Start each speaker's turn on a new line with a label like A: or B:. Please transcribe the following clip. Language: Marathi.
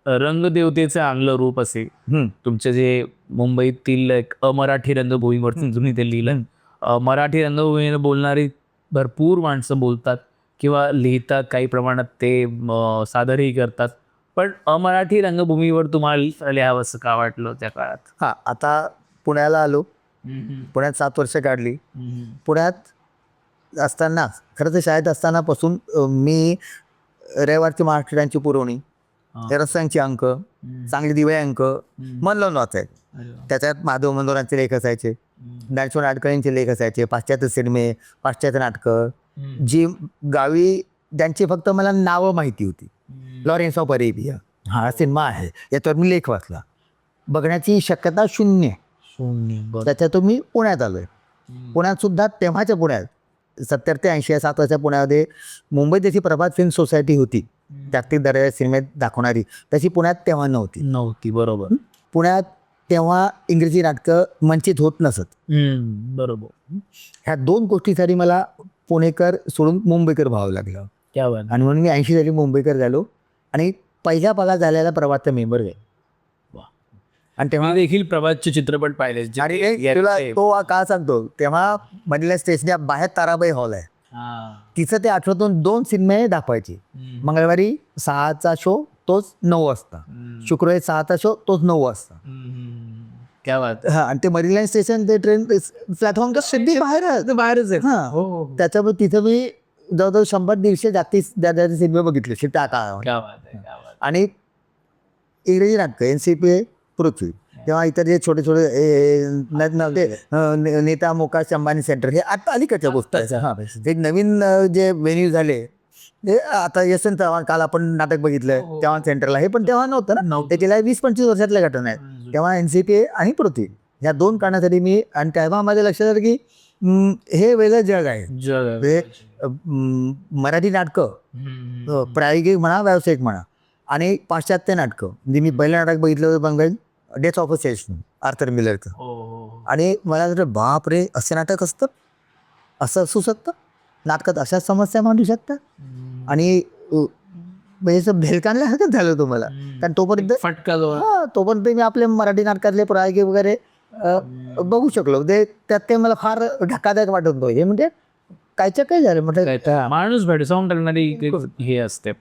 A: रंगदेवतेचं आणलं रूप असे तुमचे जे मुंबईतील एक अमराठी रंगभूमीवरती तुम्ही ते लिहिलं. मराठी रंगभूमीवर बोलणारी भरपूर माणसं बोलतात किंवा लिहितात, काही प्रमाणात ते सादरही करतात. पण अमराठी रंगभूमीवर तुम्हाला लिहावंसं का वाटलं त्या काळात?
B: हां, आता पुण्याला आलो. पुण्यात 7 वर्ष काढली. पुण्यात असताना खरं तर शाळेत असतानापासून मी रविवारची महाराष्ट्रांची पुरवणी, रस्त्यांची अंक, चांगली दिवे अंक मन लावून वाचायचे. त्याच्यात माधव मनोरांचे लेख असायचे, ज्ञानेश्वर नाडकर्णींचे लेख असायचे, पाश्चात्य सिनेमे, पाश्चात्य नाटकं, जी गावी ज्यांची फक्त मला नावं माहिती होती. लॉरेन्स ऑफ अरेबिया हा सिनेमा आहे, याच्यावर मी लेख वाचला. बघण्याची शक्यता शून्य. त्याच्यातून मी पुण्यात आलो आहे. पुण्यात सुद्धा तेव्हाच्या पुण्यात 70 ते 80 या 7 वर्षाच्या पुण्यामध्ये मुंबईत जशी प्रभात फिल्म सोसायटी होती जागतिक दर्जाच्या सिनेमेत दाखवणारी, तशी पुण्यात तेव्हा नव्हती.
A: बरोबर.
B: पुण्यात तेव्हा इंग्रजी नाटकं मंचित होत नसत.
A: बरोबर.
B: ह्या 2 गोष्टीसाठी मला पुणेकर सोडून मुंबईकर व्हावं लागलं.
A: क्या बात.
B: आणि म्हणून मी 80 साली मुंबईकर झालो आणि पहिल्या पगार झालेला प्रभातचा मेंबर आहे. आणि तेव्हा
A: देखील प्रभातचे चित्रपट पाहिले जे
B: आणि
A: येत
B: तुला
A: आहे.
B: तो का सांगतो, तेव्हा मधल्या स्टेशनच्या बाहेर ताराबाई हॉल आहे. तिचं ते आठवड्यातून 2 सिनेमे दाखवायचे. मंगळवारी 6चा शो, तोच 9 वाजता. शुक्रवारी 6चा शो, तोच 9 वाजता.
A: क्या बात.
B: हा, आणि ते मरीलाईन स्टेशन ते ट्रेन प्लॅटफॉर्मच्या सिद्धी बाहेरच आहे.
A: हो.
B: त्याच्यामुळे तिथं मी जवळजवळ 100-150 जागतिक दर्जाचे सिनेमे बघितले त्या काळावर.
A: क्या बात आहे, क्या बात.
B: आणि इंग्रजी नाटकं NCPA, पृथ्वी, तेव्हा इतर जे छोटे छोटे नेता मुकाश अंबानी सेंटर, हे आता अलीकडच्या गोष्ट आहे. हां, एक नवीन जे व्हेन्यू झाले ते आता यशवंत चव्हाण, काल आपण नाटक बघितलं तेव्हा सेंटरला, हे पण तेव्हा नव्हतं ना. ते गेल्या 20-25 वर्षातल्या घटना आहेत. तेव्हा NCPA आणि पृथ्वी ह्या 2 कारणासाठी मी, आणि तेव्हा माझ्या लक्षात आलं की हे वेगळं जग आहे. म्हणजे मराठी नाटकं प्रायोगिक म्हणा, व्यावसायिक म्हणा, आणि पाश्चात्य नाटकं. म्हणजे मी पहिलं नाटक बघितलं होतं Bengal, death of a salesman, Arthur मिलरचं. आणि मला वाटलं बाप रे, असं नाटक असतं, असं असू शकतं नाटकात, अशा समस्या मांडू शकतात. आणि म्हणजे भेलकांना झालं तुम्हाला, कारण तोपर्यंत
A: फटका
B: तोपर्यंत मी आपले मराठी नाटकातले प्रायोगिक वगैरे बघू शकलो. ते त्यात काही मला फार धक्कादायक वाटत नव्हतं. हे म्हणजे कायच्या काय झालं म्हटलं,
A: माणूस भेडसावून टाकणारी हे असते.